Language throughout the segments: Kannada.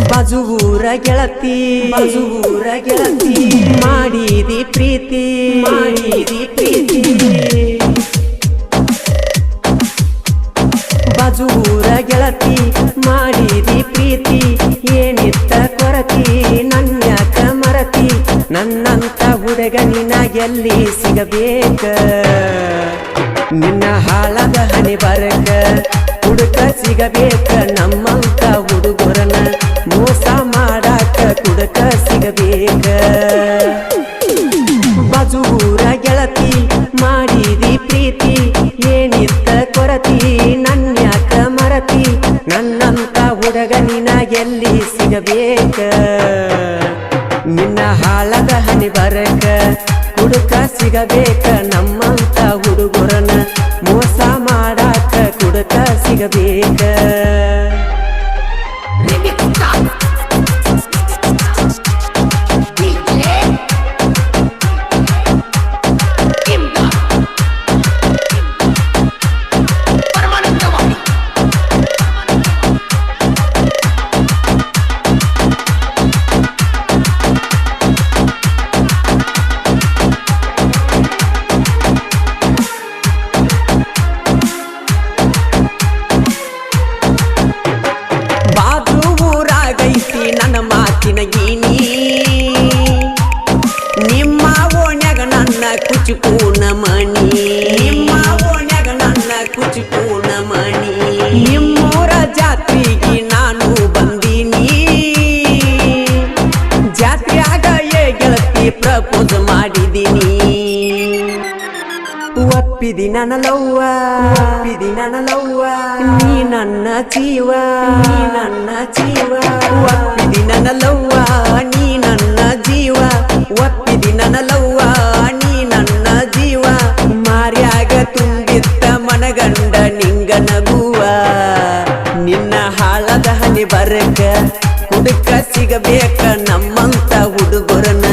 ಬಾಜೂರ ಗೆಳತಿ ಮಾಡಿದಿ ಪ್ರೀತಿ ಬಾಜೂರ ಗೆಳತಿ ಮಾಡಿದಿ ಪ್ರೀತಿ ಏನಿತ್ತ ಕೊರತಿ ನನ್ಯಾಕ ಮರತಿ ನನ್ನಂತ ಹುಡುಗ ನಿನಗೆಲ್ಲಿ ಸಿಗಬೇಕ ನಿನ್ನ ಹಾಳದ ಹನಿ ಬರಕ ಹುಡುಕ ಸಿಗಬೇಕ ನಮ್ಮಂತ ಹುಡುಗರನ ಮೋಸ ಮಾಡಾಕ ಕುಡುಕ ಸಿಗಬೇಕ ಬಾಜೂರ ಗೆಳತಿ ಮಾಡಿದಿ ಪ್ರೀತಿ ಏನಿತ್ತ ಕೊರತಿ ನನ್ಯಾಕ ಮರತಿ ನನ್ನಂತ ಹುಡುಗ ನಿನಗೆಲ್ಲಿ ಸಿಗಬೇಕ ನಿನ್ನ ಹಾಳದ ಹನಿ ಬರಕ ಹುಡುಕ ಸಿಗಬೇಕ ನಮ್ಮಂತ ಹುಡುಗರನ ಮೋಸ ಮಾಡಾಕ ಕುಡುಕ ಸಿಗಬೇಕ ನನ್ನ ಮಾತಿನ ಗೀನಿ ನಿಮ್ಮ ಓಣ್ಯಾಗ ನನ್ನ ಕುಚುಕೂನ ಮಣಿ ನಿಮ್ಮೂರ ಜಾತ್ರೆಗೆ ನಾನು ಬಂದೀನಿ ಜಾತ್ರೆಯಾಗ ಗೆಳತಿ ಪ್ರಪೋಸ್ ಮಾಡಿದೀನಿ ಒಪ್ಪಿದಿ ನನ್ನ ಲವ್ವ ನೀ ನನ್ನ ಜೀವ ಒಪ್ಪಿದಿ ನನ್ನ ಲವ್ವ ನೀ ನನ್ನ ಜೀವ ಒಪ್ಪಿದಿ ನನ್ನ ಲವ್ವ ನೀ ನನ್ನ ಜೀವ ಮಾರ್ಯಾಗ ತುಂಬಿತ್ತ ಮನಗಂಡ ನಿಂಗ ನಗುವ ನಿನ್ನ ಹಾಳದ ಹನಿ ಬರಕ ಹುಡುಕ ಸಿಗಬೇಕ ನಮ್ಮಂತ ಹುಡುಗರನ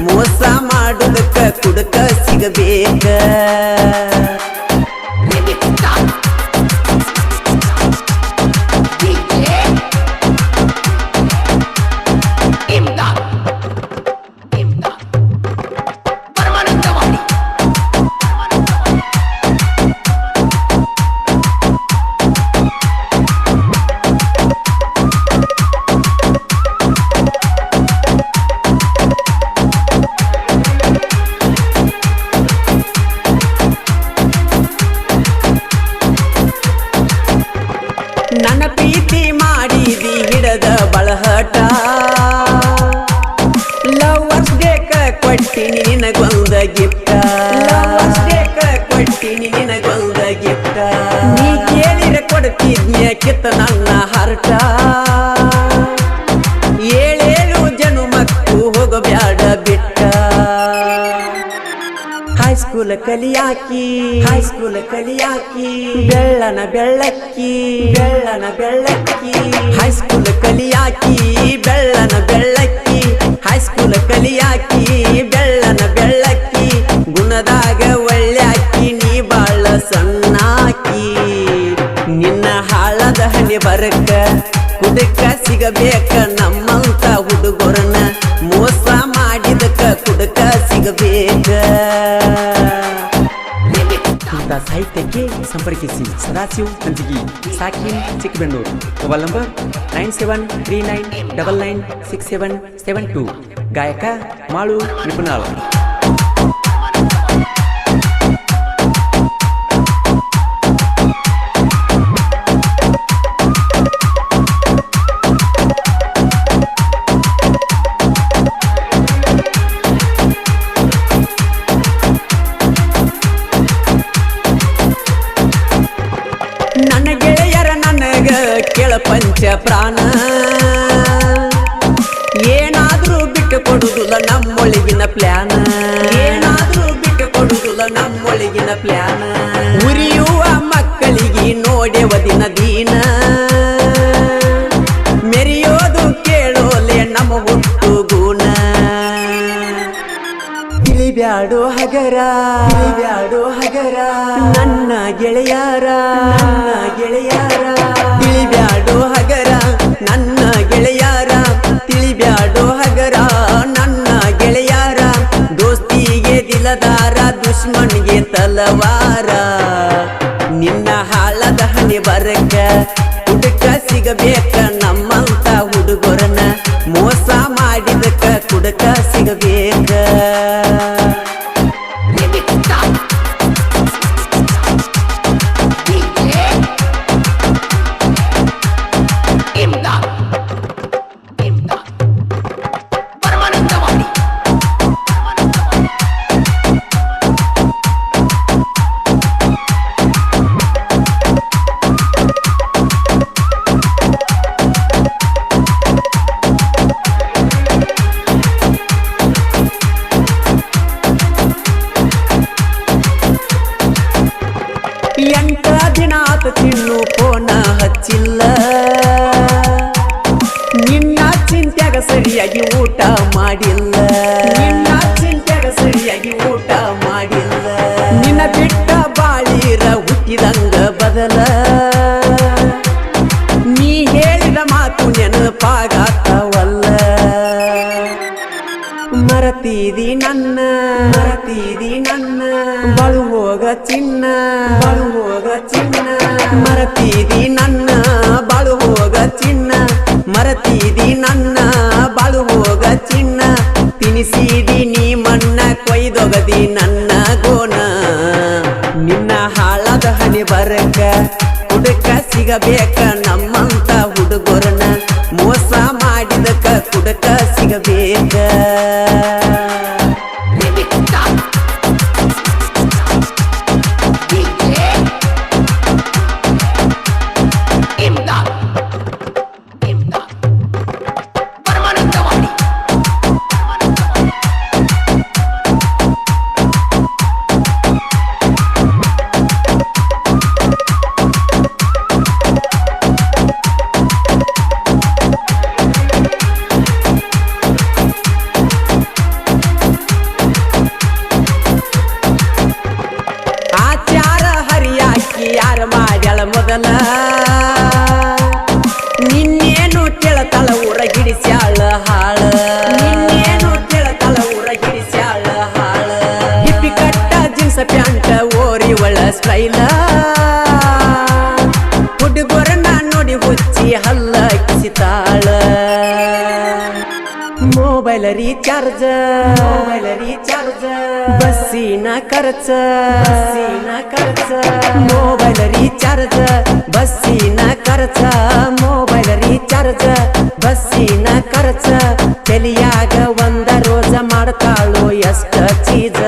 ಮೋಸ ಮಾಡುದಕ್ಕ ಕುಡುಕ ಸಿಗಬೇಕ ನನ್ನ ಪ್ರೀತಿ ಮಾಡಿದಿ ಹಿಡದ ಬಳಹಟ ಲವರ್ಸ್ ಡೇಕ ಕೊಟ್ಟಿನಿ ನಿನಗೊಂದ ಗಿಫ್ಟ ನೀ ಕೇಳಿರ ಕೊಡ್ತಿದ್ನ್ಯ ಕಿತ್ತ ನನ್ನ ಹರ್ಟ ಏಳೇಳು ಜನುಮಕ್ಕೂ ಹೋಗಬ್ಯಾಡ ಬಿಟ್ಟ ಹೈಸ್ಕೂಲ್ ಕಲಿಯಾಕಿ ಬೆಳ್ಳನ ಬೆಳ್ಳಕ್ಕಿ ಹೈಸ್ಕೂಲ್ ಕಲಿಯಾಕಿ ಬೆಳ್ಳನ ಬೆಳ್ಳಕ್ಕಿ ಹೈಸ್ಕೂಲ್ ಕಲಿಯಾಕಿ ಬೆಳ್ಳನ ಬೆಳ್ಳಕ್ಕಿ ಗುಣದಾಗ ಒಳ್ಳ್ಯಾಕಿ ನೀ ಬಾಳ ಸಣ್ಣಾಕಿ ನಿನ್ನ ಹಾಳದ ಹನಿ ಬರಕ ಕುಡುಕ ಸಿಗಬೇಕ ನಮ್ಮಂತ ಹುಡುಗರನ ಮೋಸ ಮಾಡಿದಕ್ಕ ಕುಡುಕ ಸಿಗಬೇಕ ಇಂಥ ಸಾಹಿತ್ಯಕ್ಕೆ ಸಂಪರ್ಕಿಸಿ ಸದಾಶಿವ್ ಹಂಚಿಗಿ ಸಾಕಿನ್ ಚಿಕ್ಕಬೆಂಡೂರು ಮೊಬೈಲ್ ನಂಬರ್ 9739996772 ಗಾಯಕ ಮಾಳು ನಿಪುಣಾಳ್ ನನ್ನ ಗೆಳೆಯರ ನನಗ ಕೆಳ ಪಂಚ ಪ್ರಾಣ ಏನಾದ್ರೂ ಬಿಟ್ಟು ಕೊಡುದಿಲ್ಲ ನಮ್ಮೊಳಗಿನ ಪ್ಲಾನ ಉರಿಯುವ ಮಕ್ಕಳಿಗೆ ನೋಡೆವ ದಿನ ದೀನ ಮೆರೆಯೋದು ಕೇಳೋಲೆ ನಮ್ಮ ಹುಟ್ಟು ಗುಣ ತಿಳಿಬ್ಯಾಡೋ ಹಗರ ನನ್ನ ಗೆಳೆಯಾರ ತಿಳಿಬ್ಯಾಡೋ ಹಗರ ನನ್ನ ಗೆಳೆಯಾರ ಬರಕ ಕುಡಕ ಸಿಗಬೇಕ ನಮ್ಮಂತ ಹುಡುಗರನ್ನ ಮೋಸ ಮಾಡಿದಕ್ಕ ಕುಡಕ ಸಿಗಬೇಕ ಎಂಟ ದಿನ ಆತ ತಿನ್ನು ಫೋನ ಹಚ್ಚಿಲ್ಲ ನಿನ್ನ ಚಿಂತ್ಯಾಗ ಸರಿಯಾಗಿ ಊಟ ಮಾಡಿಲ್ಲ ನಿನ್ನ ಚಿಂತ್ಯಾಗ ಸರಿಯಾಗಿ ಊಟ ಮಾಡಿಲ್ಲ ನಿನ್ನ ಬಿಟ್ಟ ಬಾಳಿರ ಹುಟ್ಟಿದಂಗ ಬದಲ ನೀ ಹೇಳಿದ ಮಾತು ನೆನಪಾಗಾತವಲ್ಲ ಮರತೀದಿ ನನ್ನ ಬಾಳು ಹೋಗ ಚಿನ್ನ ಮರತೀದಿ ನನ್ನ ಬಾಳು ಹೋಗ ಚಿನ್ನ ಮರತೀದಿ ನನ್ನ ಬಾಳು ಹೋಗ ಚಿನ್ನ ತಿನಿಸಿದಿ ನೀ ಮಣ್ಣ ಕೊಯ್ದೊಗದಿ ನನ್ನ ಗೋನ ನಿನ್ನ ಹಾಳಾದ ಹಣೆ ಬರಕ ಕುಡಕ ಸಿಗಬೇಕ ನಮ್ಮಂತ ಹುಡುಗರನ್ನ ಮೋಸ ಮಾಡಿದಕ ಕುಡಕ ಸಿಗಬೇಕ ಯಾರ ಮಾಡ್ಯಾಳ ಮೊದಲ ನಿನ್ನೇನು ಕೇಳತಾಳ ಊರಗಿಡಿಸ್ಯಾಳ ಹಾಳ ನಿನ್ನೇನು ಕೇಳತಾಳ ಊರಗಿಡಿಸ್ಯಾಳ ಹಾಳ ಹಿಪ್ಪಿ ಕಟ್ಟ ಜೀನ್ಸ್ ಪ್ಯಾಂಟ್ ಓರಿ ಒಳ ಸ್ಟೈಲ ಹುಡುಗರನ್ನ ನೋಡಿ ಹುಚ್ಚಿ ಹಲ್ಲ ಕಿಸಿತಾಳ ಮೊಬೈಲ್ ರೀಚಾರ್ಜ್ ಬಸ್ಸಿನ ಖರ್ಚ ಮೊಬೈಲ್ ರೀಚಾರ್ಜ್ ಬಸ್ಸಿನ ಖರ್ಚ ಮೊಬೈಲ್ ರೀಚಾರ್ಜ್ ಬಸ್ಸಿನ ಖರ್ಚ ತಲಿಯಾಗ ಒಂದ ರೋಜ ಮಾಡ್ತಾಳು ಎಷ್ಟ ಚೀಜ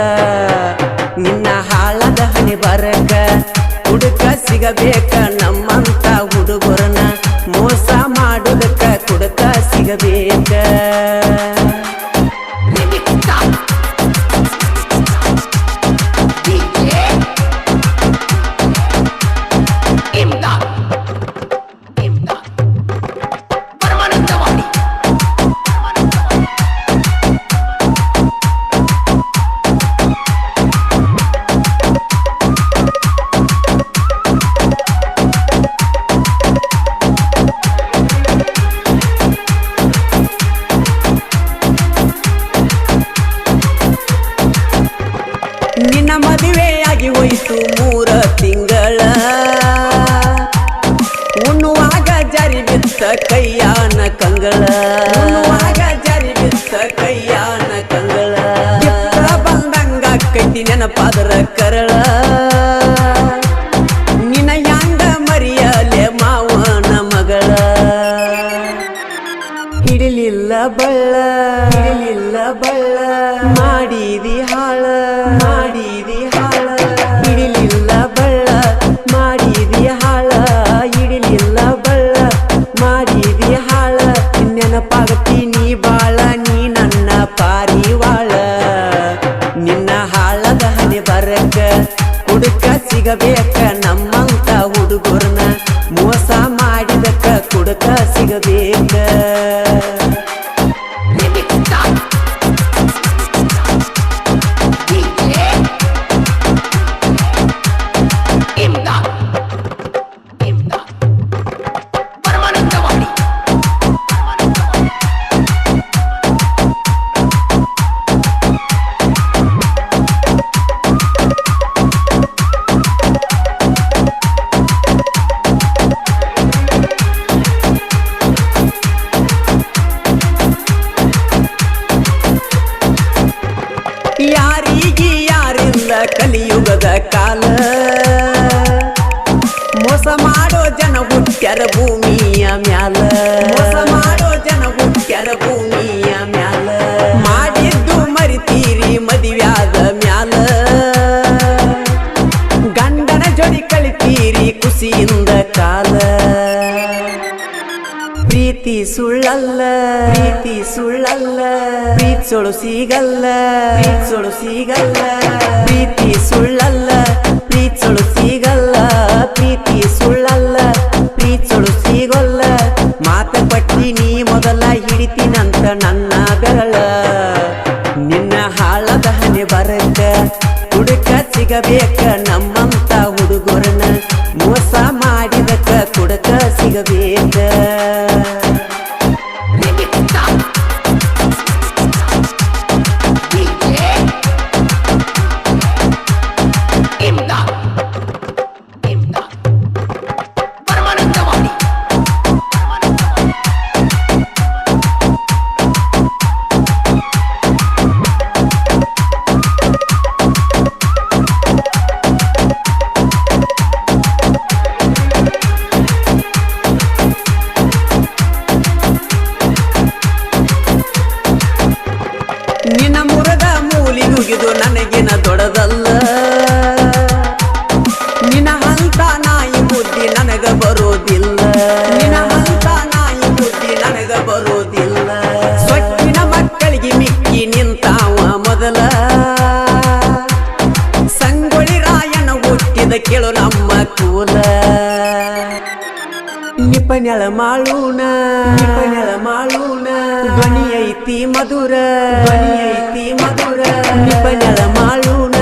ನಿನ್ನ ಹಾಳದ ಹಣೆ ಬರಕ ಹುಡುಕ ಸಿಗಬೇಕ ನಮ್ಮಂತ ಹುಡುಗರನ್ನ ಮೋಸ ಮಾಡುದಕ್ಕ ಕುಡಕ ಸಿಗಬೇಕ ನಿನ್ನ ಮದುವೆಯಾಗಿ ಹೋಯಿತು 3 ತಿಂಗಳ ಉಣ್ಣುವಾಗ ಜಾರಿ ಬಿತ್ತ ಕೈಯಾನ ಕಂಗಳ ಬಂದಂಗ ಕೈತಿ ನೆನಪಾದರ ಕರಳ ನಿನ್ನ ಯಾಂಗ ಮರಿಯಲೆ ಮಾವನ ಮಗಳ ಹಿಡಿಲಿಲ್ಲ ಬಳ್ಳ ಮಾಡಿದಿ ಹಾಳ ಹಿಡಿಲಿಲ್ಲ ಬಳ್ಳ ಮಾಡಿದಿ ಹಾಳ ಹಿಡಿಲಿಲ್ಲ ಬಳ್ಳ ಮಾಡಿದಿ ಹಾಳ ನೆನಪಾಗತಿ ನೀ ಬಾಳ ನೀ ನನ್ನ ಪಾರಿವಾಳ ನಿನ್ನ ಹಾಳದ ಹಣೆ ಬರಕ ಕುಡುಕ ಸಿಗಬೇಕ ನಮ್ಮಂತ ಹುಡುಗರನ್ನ ಮೋಸ ಮಾಡಿದಕ್ಕ ಕುಡುಕ ಸಿಗಬೇಕ ಕಾಲ ಮೋಸ ಮಾಡೋ ಜನ ಹುಟ್ಟ್ಯಾರ ಭೂಮಿಯ ಮ್ಯಾಲ ಮೋಸ ಮಾಡೋ ಜನ ಹುಟ್ಟ್ಯಾರ ಭೂಮಿಯ ಮ್ಯಾಲ ಮಾಡಿದ್ದು ಮರಿತೀರಿ ಮದುವ್ಯಾದ ಮ್ಯಾಲ ಗಂಡನ ಜೋಡಿ ಕಳಿತೀರಿ ಖುಷಿಯಿಂದ ಕಾಲ ಪ್ರೀತಿ ಸುಳ್ಳಲ್ಲ ಪ್ರೀತಿ ಸುಳ್ಳಲ್ಲ ಪ್ರೀತಿಸೋಳು ಸಿಗಲ್ಲ ಪ್ರೀತಿಸೋಳು ಸಿಗಲ್ಲ ಪ್ರೀತಿ ಸುಳ್ಳಲ್ಲ ಪ್ರೀತಿಸೋಳು ಸಿಗಲ್ಲ ಪ್ರೀತಿ ಸುಳ್ಳಲ್ಲ ಪ್ರೀತಿಸೋಳು ಸಿಗೋಲ್ಲ ಮಾತ ಪಟ್ಟಿನಿ ಮೊದಲ ಹಿಡಿತೀನಂತ ನನ್ನ ಬೆರಳ ನಿನ್ನ ಹಾಳದ ಹಣೆ ಬರಕ ಹುಡುಕ ಸಿಗಬೇಕ ನಮ್ಮಂತ ಹುಡುಗರನ್ನ ಮೋಸ ಮಾಡಿದಕ ಕುಡಕ ಸಿಗಬೇಕ ನಿನ್ನ ಮುರದ ಮೂಲಿಗುಗಿದು ನನಗಿನ ದೊಡದಲ್ಲ ನಿನ್ನ ಹಂತ ನಾಯಿ ಬುದ್ಧಿ ನನಗ ಬರೋದಿಲ್ಲ ನಿನ್ನ ಹಂತ ನಾಯಿ ಬುದ್ಧಿ ನನಗ ಬರೋದಿಲ್ಲ ಸೊಕ್ಕಿನ ಮಕ್ಕಳಿಗೆ ಮಿಕ್ಕಿ ನಿಂತಾವ ಮೊದಲ ಸಂಗೊಳ್ಳಿ ರಾಯನ ಹುಟ್ಟಿದ ಕೇಳು ನಮ್ಮ ಕೂಲ ನಿಪನೆಳ ಮಾಳೂನ ನಿಪನೆಳ ಮಾಳೂನ ಧ್ವನಿ ಐತಿ ಮಧುರ ಧ್ವನಿ ಐತಿ ಮಧುರ ನಿಪನೆಳ ಮಾಳೂನ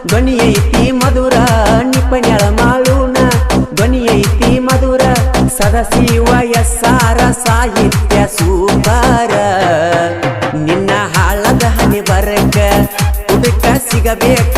ಧ್ವನಿ ಐತಿ ಮಧುರ ನಿಪನೆಳ ಮಾಳೂನ ಧ್ವನಿ ಐತಿ ಮಧುರ ಸದಾಶಿವ ಎಸ್ಸಾರ ಸಾಹಿತ್ಯ ಸೂಪರ ನಿನ್ನ ಹಾಳದ ಹಣೆ ಬರಕ ಹುಡುಕ ಸಿಗಬೇಕ